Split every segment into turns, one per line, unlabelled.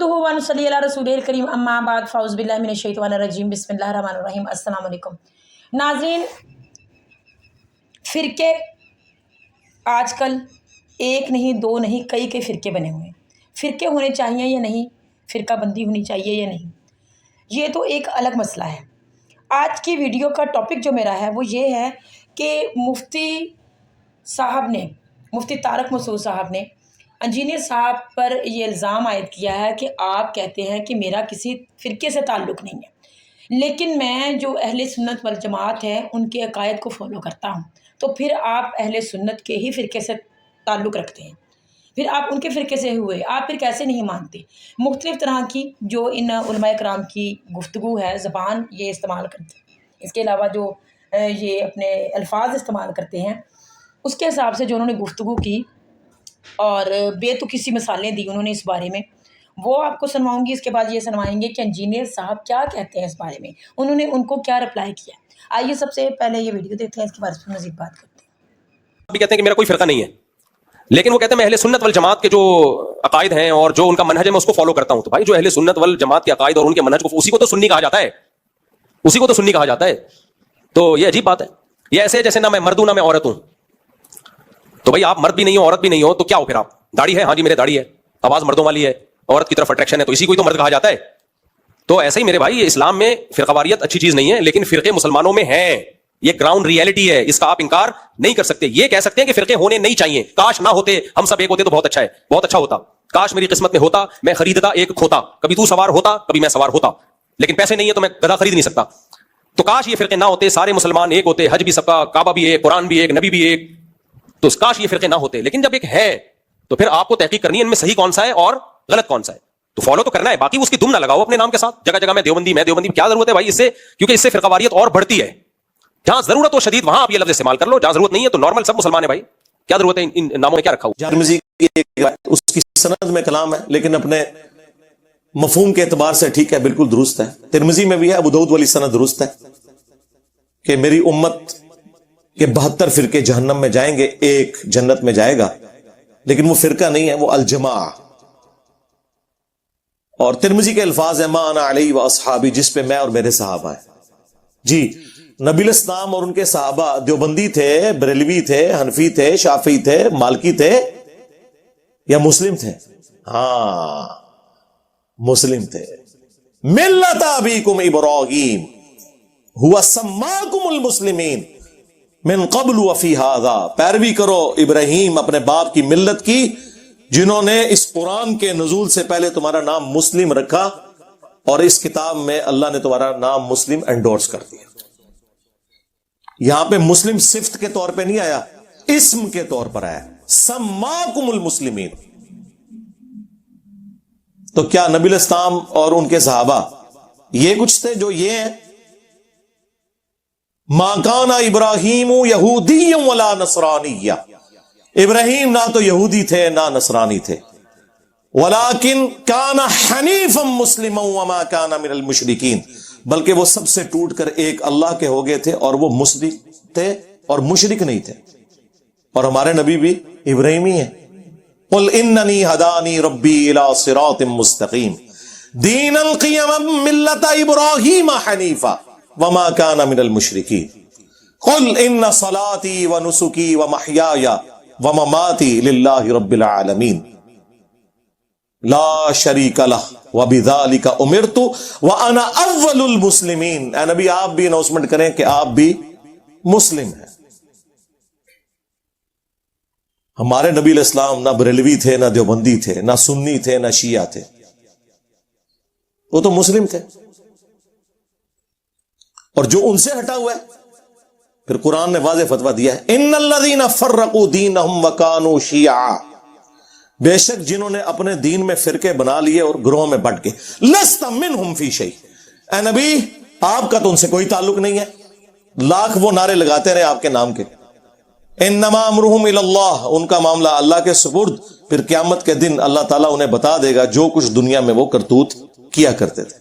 नहमदुहु व नसल्ली अला रसूलिल करीम अम्मा बाद फ़ाउज़ बिल्लाहि मिनश शैतानिर रजीम बिस्मिल्लाहिर रहमानिर रहीम। अस्सलाम वालेकुम नाज़रीन, फ़िरके आजकल एक नहीं दो नहीं कई के फ़िरके बने हुए हैं। फ़िरके होने चाहिए या नहीं, फ़िरका बंदी होनी चाहिए या नहीं, ये तो एक अलग मसला है। आज की वीडियो का टॉपिक जो मेरा है वो ये है कि मुफ्ती तारक मसूद साहब ने इंजीनियर साहब पर ये इल्ज़ाम आयद किया है कि आप कहते हैं कि मेरा किसी फ़िरके से ताल्लुक़ नहीं है, लेकिन मैं जो अहले सुन्नत वल जमात है उनके अकायद को फॉलो करता हूँ। तो फिर आप अहले सुन्नत के ही फ़िरके से ताल्लुक़ रखते हैं, फिर आप उनके फ़िरके से हुए, आप फिर कैसे नहीं मानते? मुख्तलिफ़ तरह की जो इन उलमाए कराम की गुफ्तगू है, ज़बान ये इस्तेमाल करते हैं, इसके अलावा जो ये अपने अल्फाज इस्तेमाल करते हैं, उसके हिसाब से जो उन्होंने गुफ्तगू की और बेतुकी सी मिसालें दी उन्होंने इस बारे में, वो आपको सुनवाऊंगी। इसके बाद ये सुनवाएंगे कि इंजीनियर साहब क्या कहते हैं इस बारे में, उन्होंने उनको क्या रिप्लाई किया। आइए सबसे पहले ये वीडियो देखते हैं, इसके बारे में मज़ीद बात करते हैं।
भी कहते हैं कि मेरा कोई फ़िरका नहीं है, लेकिन वो कहते हैं मैं अहले सुन्नत वल जमात के जो अकायद हैं और जो उनका मनहज है मैं उसको फॉलो करता हूं। तो भाई जो अहले सुन्नत वल जमात के अकायद और उनके मनहज को, उसी को तो सुन्नी कहा जाता है, उसी को तो सुन्नी कहा जाता है। तो ये अजीब बात है। ये ऐसे है जैसे ना मैं मर्द हूं ना मैं औरत हूं। तो भाई आप मर्द भी नहीं हो औरत भी नहीं हो तो क्या हो फिर आप? दाढ़ी है, हाँ जी मेरे दाढ़ी है, आवाज मर्दों वाली है, औरत की तरफ अट्रैक्शन है, तो इसी को ही तो मर्द कहा जाता है। तो ऐसे ही मेरे भाई ये इस्लाम में फिरकावारियत अच्छी चीज नहीं है, लेकिन फिरके मुसलमानों में हैं, ये ग्राउंड रियलिटी है, इसका आप इंकार नहीं कर सकते। ये कह सकते हैं कि फिरके होने नहीं चाहिए, काश ना होते, हम सब एक होते तो बहुत अच्छा है, बहुत अच्छा होता, काश मेरी किस्मत में होता, मैं खरीदता एक खोता, कभी तू सवार होता कभी मैं सवार होता, लेकिन पैसे नहीं है तो मैं गधा खरीद नहीं सकता। तो काश ये फिरके ना होते, सारे मुसलमान एक होते, हज भी सबका, काबा भी एक, कुरान भी एक, नबी भी एक, तो काश ये फिरके ना होते। लेकिन जब एक है तो फिर आपको तहकीक करनी है इनमें सही कौन सा है और गलत कौन सा है, तो फॉलो तो करना है, बाकी उसकी दुम ना लगाओ अपने नाम के साथ। जगह जगह मैं देवबंदी क्या जरूरत है भाई इससे? क्योंकि इससे फिरकावारियत और बढ़ती है। जहां जरूरत हो शदीद वहां आप ये लफ्ज इस्तेमाल कर लो, जहां जरूरत नहीं है तो नॉर्मल सब मुसलमान है भाई, क्या जरूरत है इन नामों में क्या रखा हुआ।
तिरमिज़ी उसकी सनद में कलाम है, लेकिन अपने मफहूम के एतबार से ठीक है, बिल्कुल दुरुस्त है। तिरमिज़ी में भी है, अबू दाऊद वाली सनद दुरुस्त है कि मेरी उम्मत के 72 फिरके जहन्नम में जाएंगे, एक जन्नत में जाएगा, लेकिन वो फिरका नहीं है, वो अलजमा। और तिरमिज़ी के अल्फाज है मा अना अलैहि व अस्हाबी, जिस पे मैं और मेरे सहाबा हैं। जी, नबी इस्लाम और उनके सहाबा देवबंदी थे, बरेलवी थे, हनफी थे, शाफी थे, मालकी थे या मुस्लिम थे? हाँ, मुस्लिम थे। मिल्लत अबीकुम इब्राहीम हुवा सम्माकुमुल मुस्लिमीन मिन क़ब्लु व फ़ी हाज़ा, पैरवी करो इब्राहीम अपने बाप की मिल्लत की, जिन्होंने इस कुरान के नुज़ूल से पहले तुम्हारा नाम मुस्लिम रखा और इस किताब में अल्लाह ने तुम्हारा नाम मुस्लिम एंडोर्स कर दिया। यहां पे मुस्लिम सिफ्त के तौर पे नहीं आया, इस्म के तौर पर आया, सम्माकुमुल मुस्लिमीन। तो क्या नबी इस्लाम और उनके सहाबा ये कुछ थे जो ये हैं? मा काना इब्राहीमु यहूदिय्यन वला नसरानिय्या, इब्राहीम ना तो यहूदी थे ना नसरानी थे, वलाकिन काना हनीफम मुस्लिमन व मा काना मिनल मुशरिकीन, बल्कि वो सबसे टूटकर एक अल्लाह के हो गए थे और वो मुस्लिम थे और मुशरिक नहीं थे। और हमारे नबी भी इब्राहीमी हैं। कुल इन्ननी हदानी रब्बी इला सिरातिम मुस्तकीम दीनल क़ियम मिल्लत इब्राहीम हनीफा वमा काना मिनल मुशरिकीन कुल इन्ना सलाती व नुसुकी व महयाया व ममाती लिल्लाहि रब्बिल आलमीन ला शरीका लह व बिज़ालिका उमिरतु व अना अव्वलुल मुस्लिमीन। ए नबी, आप भी अनाउंसमेंट करें कि आप भी मुस्लिम हैं। हमारे नबी इस्लाम ना बरेलवी थे, ना देवबंदी थे, ना सुन्नी थे, ना शिया थे, वो तो मुस्लिम थे। और जो उनसे हटा हुआ है, फिर कुरान ने वाज़ेह फतवा दिया है, इन्नल्लज़ीना फ़र्रक़ू दीनहुम व कानू शिया, बेशक जिन्होंने अपने दीन में फिरके बना लिए और ग्रोह में बट गए, लस्त मिनहुम फी शै, ए नबी आपका तो उनसे कोई ताल्लुक नहीं है। लाख वो नारे लगाते रहे आपके नाम के, इन्नमा अमरुहुम इलल्लाह, उनका मामला अल्लाह के सुपुर्द, फिर क़यामत के दिन अल्लाह ताला उन्हें बता देगा जो कुछ दुनिया में वो करतूत किया करते थे।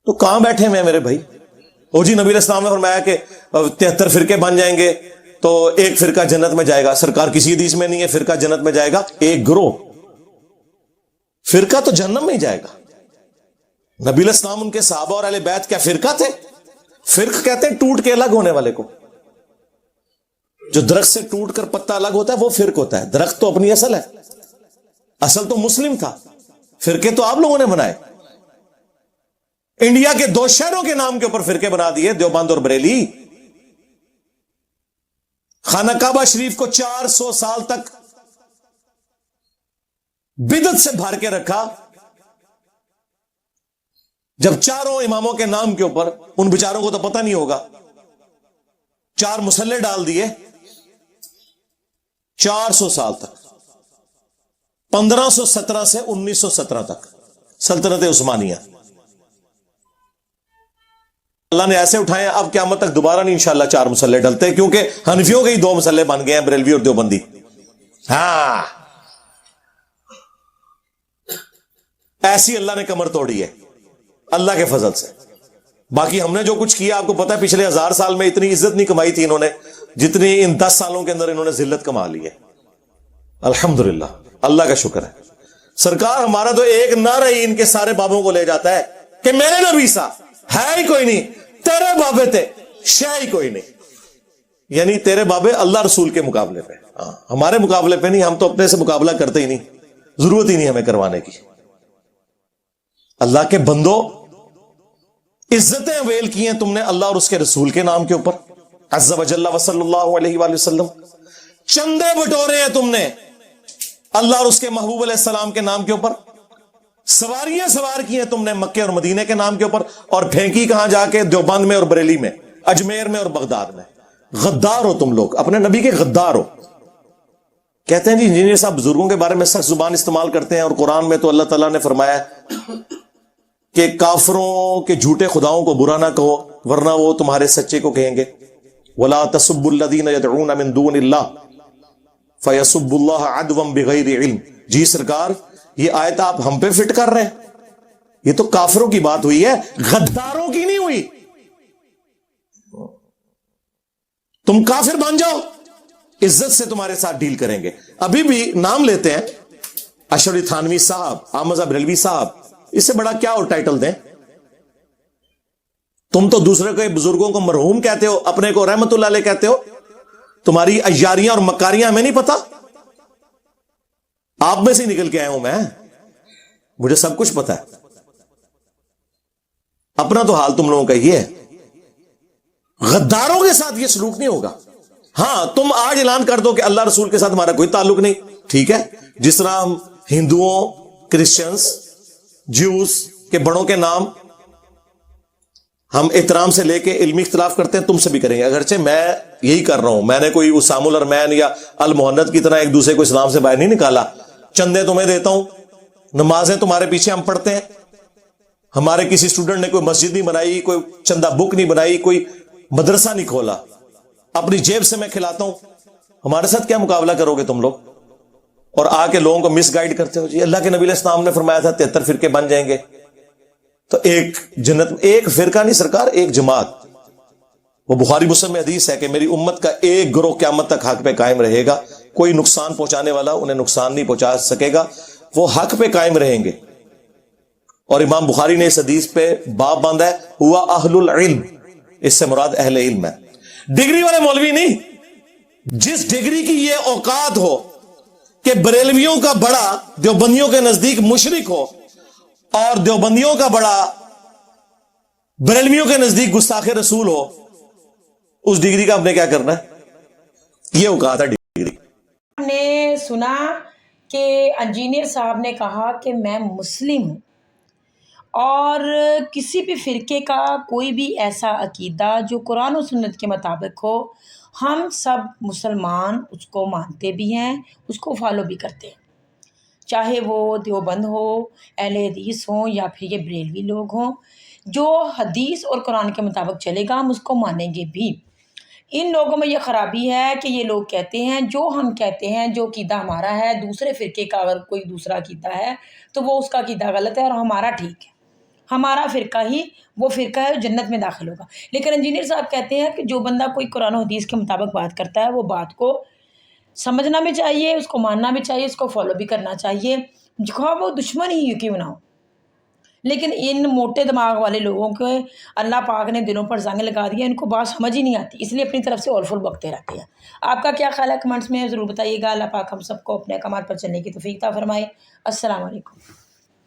तो कहां बैठे हैं मेरे भाई? ओ जी, नबी इस्लाम ने फरमाया कि 73 फिरके बन जाएंगे तो एक फिरका जन्नत में जाएगा। सरकार किसी हदीस में नहीं है फिरका जन्नत में जाएगा, एक ग्रोह। فرقہ تو جہنم میں ہی جائے گا. نبی علیہ السلام ان کے صحابہ اور اہل بیت کیا فرقہ تھے؟ فرق کہتے ہیں ٹوٹ کے الگ ہونے والے کو. جو درخت سے ٹوٹ کر پتا الگ ہوتا ہے وہ فرق ہوتا ہے. درخت تو اپنی اصل ہے، اصل تو مسلم تھا، فرقے تو آپ لوگوں نے بنائے. انڈیا کے 2 شہروں کے نام کے اوپر فرقے بنا دیے، دیوبند اور بریلی. خانہ کعبہ شریف کو 400 سال تک بدعت سے بھر کے رکھا. جب چاروں اماموں کے نام کے اوپر، ان بیچاروں کو تو پتہ نہیں ہوگا، 4 مسلح ڈال دیے 400 سال تک، 1517 سے 1917 تک سلطنت عثمانیہ. اللہ نے ایسے اٹھائے. اب قیامت تک دوبارہ نہیں انشاءاللہ 4 مسلح ڈلتے، کیونکہ حنفیوں کے ہی 2 مسلح بن گئے ہیں، بریلوی اور دیوبندی. ہاں، ایسی اللہ نے کمر توڑی ہے اللہ کے فضل سے. باقی ہم نے جو کچھ کیا آپ کو پتا ہے، پچھلے 1000 سال میں اتنی عزت نہیں کمائی تھی انہوں نے جتنی ان 10 سالوں کے اندر انہوں نے ذلت کما لی ہے. الحمدللہ، اللہ کا شکر ہے. سرکار ہمارا تو ایک نعرہ ہی ان کے سارے بابوں کو لے جاتا ہے کہ میرے نبی سا ہے ہی کوئی نہیں، تیرے بابے تھے شے ہی کوئی نہیں. یعنی تیرے بابے اللہ رسول کے مقابلے پہ، ہمارے مقابلے پہ نہیں. ہم تو اپنے سے مقابلہ کرتے ہی نہیں، ضرورت ہی نہیں ہمیں کروانے کی. اللہ کے بندو، عزتیں ویل کی ہیں تم نے اللہ اور اس کے رسول کے نام کے اوپر، عز و جل و صلی اللہ علیہ وآلہ وسلم. چندے بٹورے ہیں تم نے اللہ اور اس کے محبوب علیہ السلام کے نام کے اوپر. سواریاں سوار کی ہیں تم نے مکے اور مدینے کے نام کے اوپر، اور پھینکی کہاں جا کے؟ دیوبند میں اور بریلی میں، اجمیر میں اور بغداد میں. غدار ہو تم لوگ، اپنے نبی کے غدار ہو. کہتے ہیں جی انجینئر صاحب بزرگوں کے بارے میں سخت زبان استعمال کرتے ہیں، اور قرآن میں تو اللہ تعالیٰ نے فرمایا کہ کافروں کے جھوٹے خداؤں کو برا نہ کہو ورنہ وہ تمہارے سچے کو کہیں گے. وَلَا تَسُبُّوا الَّذِينَ يَدْعُونَ مِن دُونِ اللَّهِ فَيَسُبُّوا اللَّهَ عَدْوًا بِغَيْرِ عِلْمٍ. جی سرکار، یہ آیت آپ ہم پہ فٹ کر رہے ہیں؟ یہ تو کافروں کی بات ہوئی ہے، غداروں کی نہیں ہوئی. تم کافر بن جاؤ، عزت سے تمہارے ساتھ ڈیل کریں گے. ابھی بھی نام لیتے ہیں، اشرف علی تھانوی صاحب، احمد صاحب بریلوی صاحب، اس سے بڑا کیا اور ٹائٹل دیں؟ تم تو دوسرے کے بزرگوں کو مرحوم کہتے ہو، اپنے کو رحمت اللہ علیہ کہتے ہو. تمہاری عیاریاں اور مکاریاں ہمیں نہیں پتا، آپ میں سے نکل کے آیا ہوں میں، مجھے سب کچھ پتا ہے. اپنا تو حال تم لوگوں کا یہ ہے. غداروں کے ساتھ یہ سلوک نہیں ہوگا. ہاں، تم آج اعلان کر دو کہ اللہ رسول کے ساتھ ہمارا کوئی تعلق نہیں، ٹھیک ہے. جس طرح ہم ہندوؤں، کرسچنز، جیوز کے بڑوں کے نام ہم احترام سے لے کے علمی اختلاف کرتے ہیں، تم سے بھی کریں گے. اگرچہ میں یہی کر رہا ہوں، میں نے کوئی اسام الرمین یا المحنت کی طرح ایک دوسرے کو اسلام سے باہر نہیں نکالا. چندے تمہیں دیتا ہوں، نمازیں تمہارے پیچھے ہم پڑھتے ہیں. ہمارے کسی اسٹوڈنٹ نے کوئی مسجد نہیں بنائی، کوئی چندہ بک نہیں بنائی، کوئی مدرسہ نہیں کھولا، اپنی جیب سے میں کھلاتا ہوں. ہمارے ساتھ کیا مقابلہ کرو گے تم لوگ؟ اور آ کے لوگوں کو مس گائیڈ کرتے ہو. جی اللہ کے نبی علیہ السلام نے فرمایا تھا 73 فرقے بن جائیں گے. تو ایک جنت، ایک فرقہ نہیں سرکار، ایک جماعت. وہ بخاری مسلم میں حدیث ہے کہ میری امت کا ایک گروہ قیامت تک حق پہ قائم رہے گا. کوئی نقصان پہنچانے والا انہیں نقصان نہیں پہنچا سکے گا، وہ حق پہ قائم رہیں گے. اور امام بخاری نے اس حدیث پہ باب باندھا ہے، ہوا اہل العلم. اس سے مراد اہل علم ہے، ڈگری والے مولوی نہیں. جس ڈگری کی یہ اوقات ہو کہ بریلویوں کا بڑا دیوبندیوں کے نزدیک مشرک ہو اور دیوبندیوں کا بڑا بریلویوں کے نزدیک گستاخ رسول ہو، اس ڈگری کا ہم نے کیا کرنا ہے؟ یہ اوقات ہے ڈگری.
ہم نے سنا کہ انجینئر صاحب نے کہا کہ میں مسلم ہوں، اور کسی بھی فرقے کا کوئی بھی ایسا عقیدہ جو قرآن و سنت کے مطابق ہو، ہم سب مسلمان اس کو مانتے بھی ہیں، اس کو فالو بھی کرتے ہیں. چاہے وہ دیوبند ہو، اہل حدیث ہوں، یا پھر یہ بریلوی لوگ ہوں. جو حدیث اور قرآن کے مطابق چلے گا ہم اس کو مانیں گے بھی. ان لوگوں میں یہ خرابی ہے کہ یہ لوگ کہتے ہیں جو ہم کہتے ہیں، جو عقیدہ ہمارا ہے، دوسرے فرقے کا اگر کوئی دوسرا عقیدہ ہے تو وہ اس کا عقیدہ غلط ہے اور ہمارا ٹھیک ہے. ہمارا فرقہ ہی وہ فرقہ ہے جو جنت میں داخل ہوگا. لیکن انجینئر صاحب کہتے ہیں کہ جو بندہ کوئی قرآن و حدیث کے مطابق بات کرتا ہے وہ بات کو سمجھنا بھی چاہیے، اس کو ماننا بھی چاہیے، اس کو فالو بھی کرنا چاہیے. خواہ وہ دشمن ہی کیوں نہ ہو. لیکن ان موٹے دماغ والے لوگوں کو اللہ پاک نے دلوں پر زنگ لگا دیا، ان کو بات سمجھ ہی نہیں آتی، اس لیے اپنی طرف سے اول فل بکتے رہتے ہیں. آپ کا کیا خیال ہے کمنٹس میں ضرور بتائیے گا. اللہ پاک ہم سب کو اپنے احکامات پر چلنے کی توفیق عطا فرمائے. السلام علیکم.